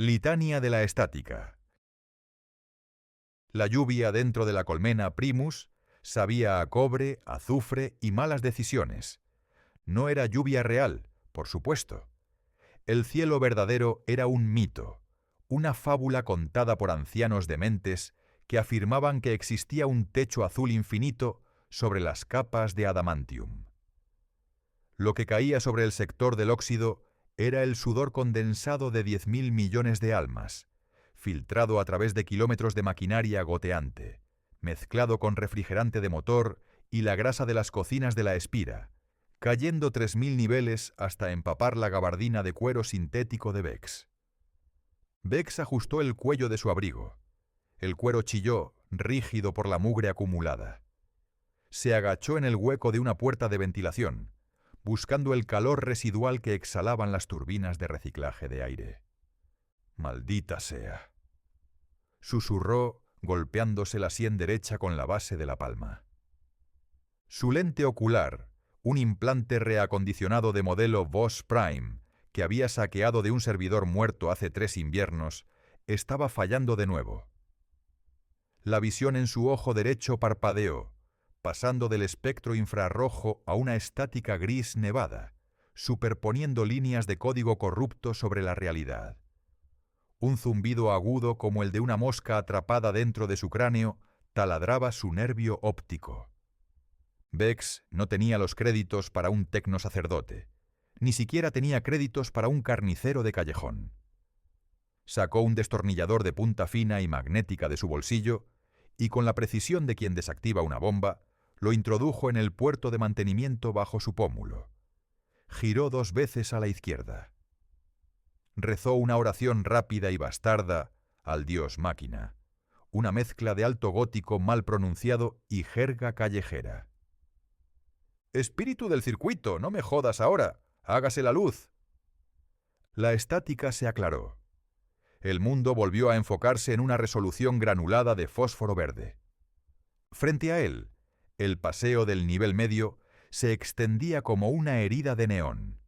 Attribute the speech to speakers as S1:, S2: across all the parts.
S1: Litania de la estática. La lluvia dentro de la colmena Primus sabía a cobre, azufre y malas decisiones. No era lluvia real, por supuesto. El cielo verdadero era un mito, una fábula contada por ancianos dementes que afirmaban que existía un techo azul infinito sobre las capas de adamantium. Lo que caía sobre el sector del óxido era el sudor condensado de 10.000 millones de almas, filtrado a través de kilómetros de maquinaria goteante, mezclado con refrigerante de motor y la grasa de las cocinas de la Espira, cayendo 3.000 niveles hasta empapar la gabardina de cuero sintético de Bex. Bex ajustó el cuello de su abrigo. El cuero chilló, rígido por la mugre acumulada. Se agachó en el hueco de una puerta de ventilación, buscando el calor residual que exhalaban las turbinas de reciclaje de aire. «Maldita sea», susurró, golpeándose la sien derecha con la base de la palma. Su lente ocular, un implante reacondicionado de modelo Bosch Prime, que había saqueado de un servidor muerto hace 3 inviernos, estaba fallando de nuevo. La visión en su ojo derecho parpadeó, pasando del espectro infrarrojo a una estática gris nevada, superponiendo líneas de código corrupto sobre la realidad. Un zumbido agudo como el de una mosca atrapada dentro de su cráneo taladraba su nervio óptico. Bex no tenía los créditos para un tecnosacerdote, ni siquiera tenía créditos para un carnicero de callejón. Sacó un destornillador de punta fina y magnética de su bolsillo y, con la precisión de quien desactiva una bomba, lo introdujo en el puerto de mantenimiento bajo su pómulo. Giró 2 veces a la izquierda. Rezó una oración rápida y bastarda al dios máquina, una mezcla de alto gótico mal pronunciado y jerga callejera. «Espíritu del circuito, no me jodas ahora, hágase la luz». La estática se aclaró. El mundo volvió a enfocarse en una resolución granulada de fósforo verde. Frente a él, el paseo del nivel medio se extendía como una herida de neón.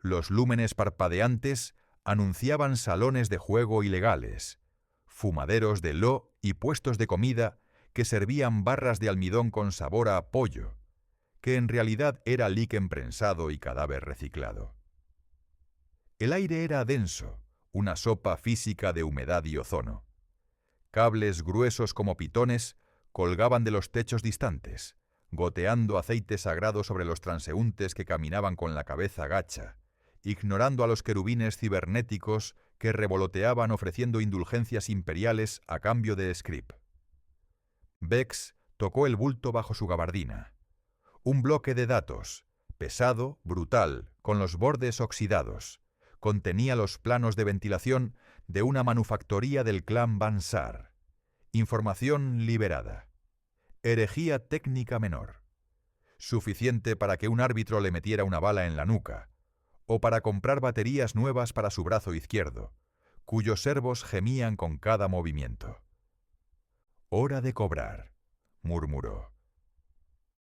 S1: Los lúmenes parpadeantes anunciaban salones de juego ilegales, fumaderos de lo y puestos de comida que servían barras de almidón con sabor a pollo, que en realidad era líquen prensado y cadáver reciclado. El aire era denso, una sopa física de humedad y ozono. Cables gruesos como pitones colgaban de los techos distantes, goteando aceite sagrado sobre los transeúntes que caminaban con la cabeza gacha, ignorando a los querubines cibernéticos que revoloteaban ofreciendo indulgencias imperiales a cambio de script. Bex tocó el bulto bajo su gabardina. Un bloque de datos, pesado, brutal, con los bordes oxidados, contenía los planos de ventilación de una manufactoría del clan Bansar. Información liberada. Herejía técnica menor. Suficiente para que un árbitro le metiera una bala en la nuca, o para comprar baterías nuevas para su brazo izquierdo, cuyos servos gemían con cada movimiento. «Hora de cobrar», murmuró.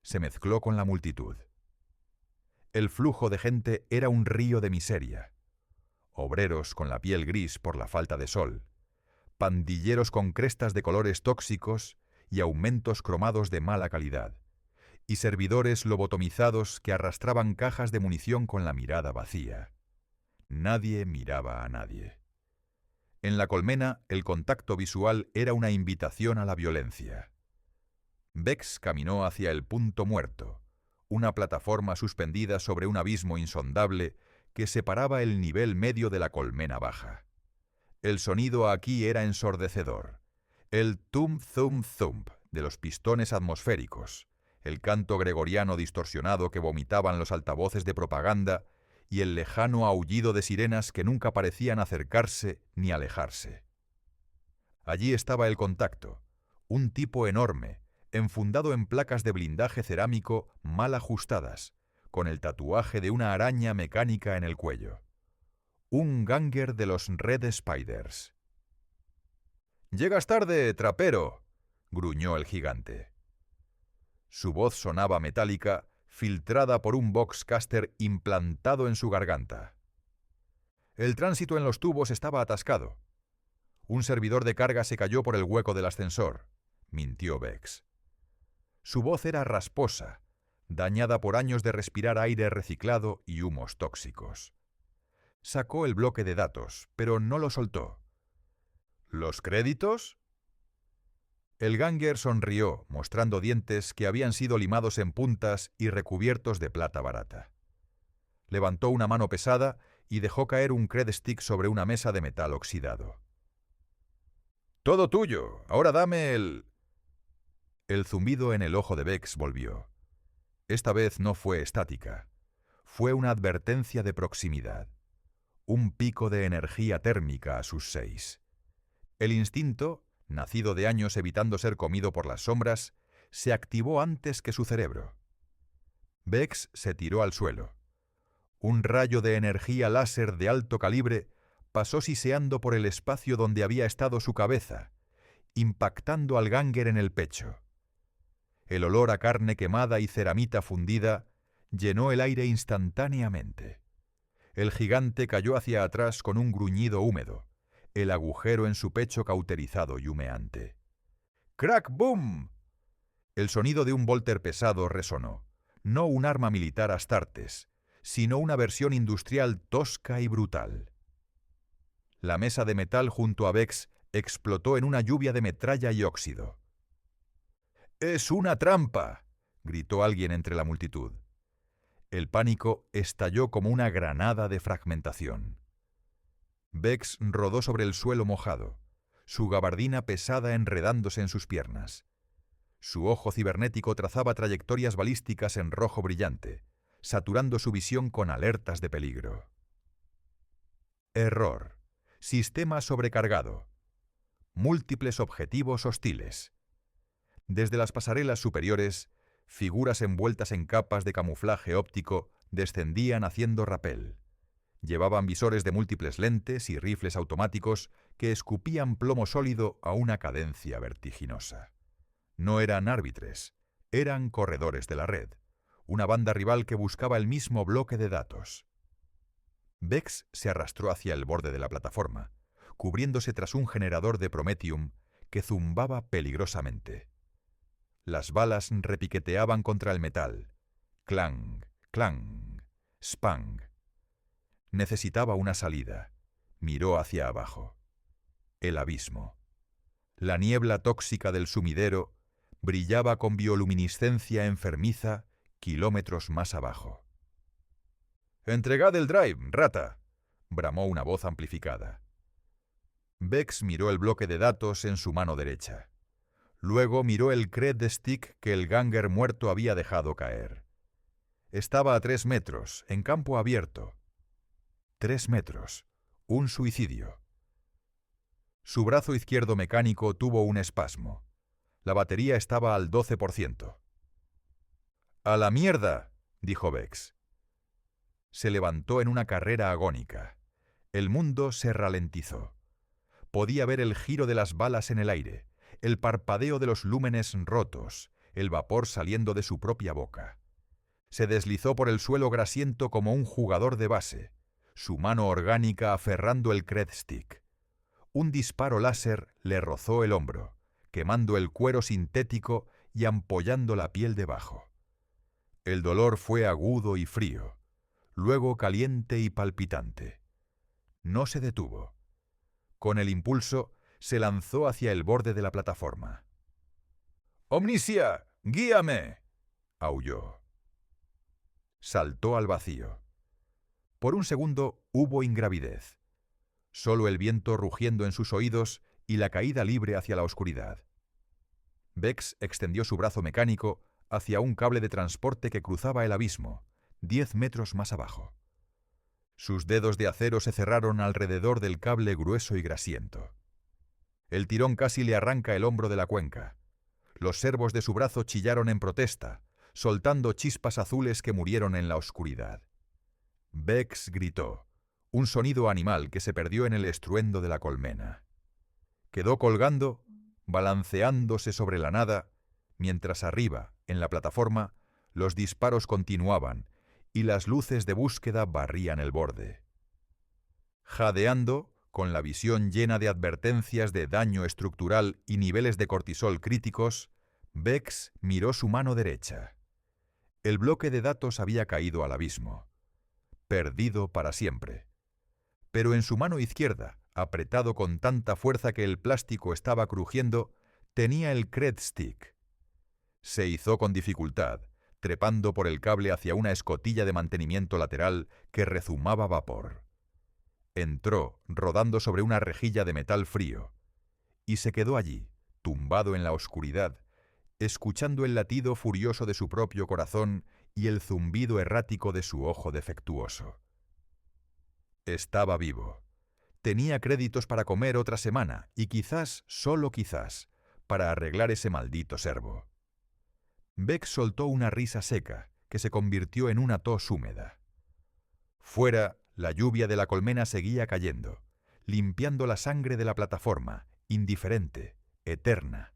S1: Se mezcló con la multitud. El flujo de gente era un río de miseria. Obreros con la piel gris por la falta de sol, pandilleros con crestas de colores tóxicos y aumentos cromados de mala calidad, y servidores lobotomizados que arrastraban cajas de munición con la mirada vacía. Nadie miraba a nadie. En la colmena, el contacto visual era una invitación a la violencia. Bex caminó hacia el punto muerto, una plataforma suspendida sobre un abismo insondable que separaba el nivel medio de la colmena baja. El sonido aquí era ensordecedor. El tum-zum-zump de los pistones atmosféricos, el canto gregoriano distorsionado que vomitaban los altavoces de propaganda y el lejano aullido de sirenas que nunca parecían acercarse ni alejarse. Allí estaba el contacto, un tipo enorme, enfundado en placas de blindaje cerámico mal ajustadas, con el tatuaje de una araña mecánica en el cuello. Un ganger de los Red Spiders. «Llegas tarde, trapero», gruñó el gigante. Su voz sonaba metálica, filtrada por un boxcaster implantado en su garganta. El tránsito en los tubos estaba atascado. Un servidor de carga se cayó por el hueco del ascensor, mintió Bex. Su voz era rasposa, dañada por años de respirar aire reciclado y humos tóxicos. Sacó el bloque de datos, pero no lo soltó. ¿Los créditos? El gánger sonrió, mostrando dientes que habían sido limados en puntas y recubiertos de plata barata. Levantó una mano pesada y dejó caer un cred stick sobre una mesa de metal oxidado. «Todo tuyo. Ahora dame el...». El zumbido en el ojo de Bex volvió. Esta vez no fue estática. Fue una advertencia de proximidad. Un pico de energía térmica a sus 6. El instinto, nacido de años evitando ser comido por las sombras, se activó antes que su cerebro. Bex se tiró al suelo. Un rayo de energía láser de alto calibre pasó siseando por el espacio donde había estado su cabeza, impactando al gánger en el pecho. El olor a carne quemada y ceramita fundida llenó el aire instantáneamente. El gigante cayó hacia atrás con un gruñido húmedo, el agujero en su pecho cauterizado y humeante. ¡Crack boom! El sonido de un volter pesado resonó, no un arma militar Astartes, sino una versión industrial tosca y brutal. La mesa de metal junto a Bex explotó en una lluvia de metralla y óxido. «¡Es una trampa!», gritó alguien entre la multitud. El pánico estalló como una granada de fragmentación. Bex rodó sobre el suelo mojado, su gabardina pesada enredándose en sus piernas. Su ojo cibernético trazaba trayectorias balísticas en rojo brillante, saturando su visión con alertas de peligro. Error. Sistema sobrecargado. Múltiples objetivos hostiles. Desde las pasarelas superiores, figuras envueltas en capas de camuflaje óptico descendían haciendo rapel. Llevaban visores de múltiples lentes y rifles automáticos que escupían plomo sólido a una cadencia vertiginosa. No eran árbitres, eran corredores de la red, una banda rival que buscaba el mismo bloque de datos. Bex se arrastró hacia el borde de la plataforma, cubriéndose tras un generador de Prometheum que zumbaba peligrosamente. Las balas repiqueteaban contra el metal. Clang, clang, spang. Necesitaba una salida. Miró hacia abajo. El abismo. La niebla tóxica del sumidero brillaba con bioluminiscencia enfermiza kilómetros más abajo. «¡Entregad el drive, rata!», bramó una voz amplificada. Bex miró el bloque de datos en su mano derecha. Luego miró el cred stick que el gánger muerto había dejado caer. Estaba a 3 metros, en campo abierto. 3 metros. Un suicidio. Su brazo izquierdo mecánico tuvo un espasmo. La batería estaba al 12%. «¡A la mierda!», dijo Bex. Se levantó en una carrera agónica. El mundo se ralentizó. Podía ver el giro de las balas en el aire, el parpadeo de los lúmenes rotos, el vapor saliendo de su propia boca. Se deslizó por el suelo grasiento como un jugador de base, su mano orgánica aferrando el cred stick. Un disparo láser le rozó el hombro, quemando el cuero sintético y ampollando la piel debajo. El dolor fue agudo y frío, luego caliente y palpitante. No se detuvo. Con el impulso, se lanzó hacia el borde de la plataforma. «¡Omnisia! ¡Guíame!», aulló. Saltó al vacío. Por un segundo hubo ingravidez. Solo el viento rugiendo en sus oídos y la caída libre hacia la oscuridad. Bex extendió su brazo mecánico hacia un cable de transporte que cruzaba el abismo, 10 metros más abajo. Sus dedos de acero se cerraron alrededor del cable grueso y grasiento. El tirón casi le arranca el hombro de la cuenca. Los servos de su brazo chillaron en protesta, soltando chispas azules que murieron en la oscuridad. Bex gritó, un sonido animal que se perdió en el estruendo de la colmena. Quedó colgando, balanceándose sobre la nada, mientras arriba, en la plataforma, los disparos continuaban y las luces de búsqueda barrían el borde. Jadeando, con la visión llena de advertencias de daño estructural y niveles de cortisol críticos, Bex miró su mano derecha. El bloque de datos había caído al abismo. Perdido para siempre. Pero en su mano izquierda, apretado con tanta fuerza que el plástico estaba crujiendo, tenía el Cred Stick. Se izó con dificultad, trepando por el cable hacia una escotilla de mantenimiento lateral que rezumaba vapor. Entró, rodando sobre una rejilla de metal frío, y se quedó allí, tumbado en la oscuridad, escuchando el latido furioso de su propio corazón y el zumbido errático de su ojo defectuoso. Estaba vivo. Tenía créditos para comer otra semana y quizás, solo quizás, para arreglar ese maldito servo. Beck soltó una risa seca que se convirtió en una tos húmeda. Fuera, la lluvia de la colmena seguía cayendo, limpiando la sangre de la plataforma, indiferente, eterna,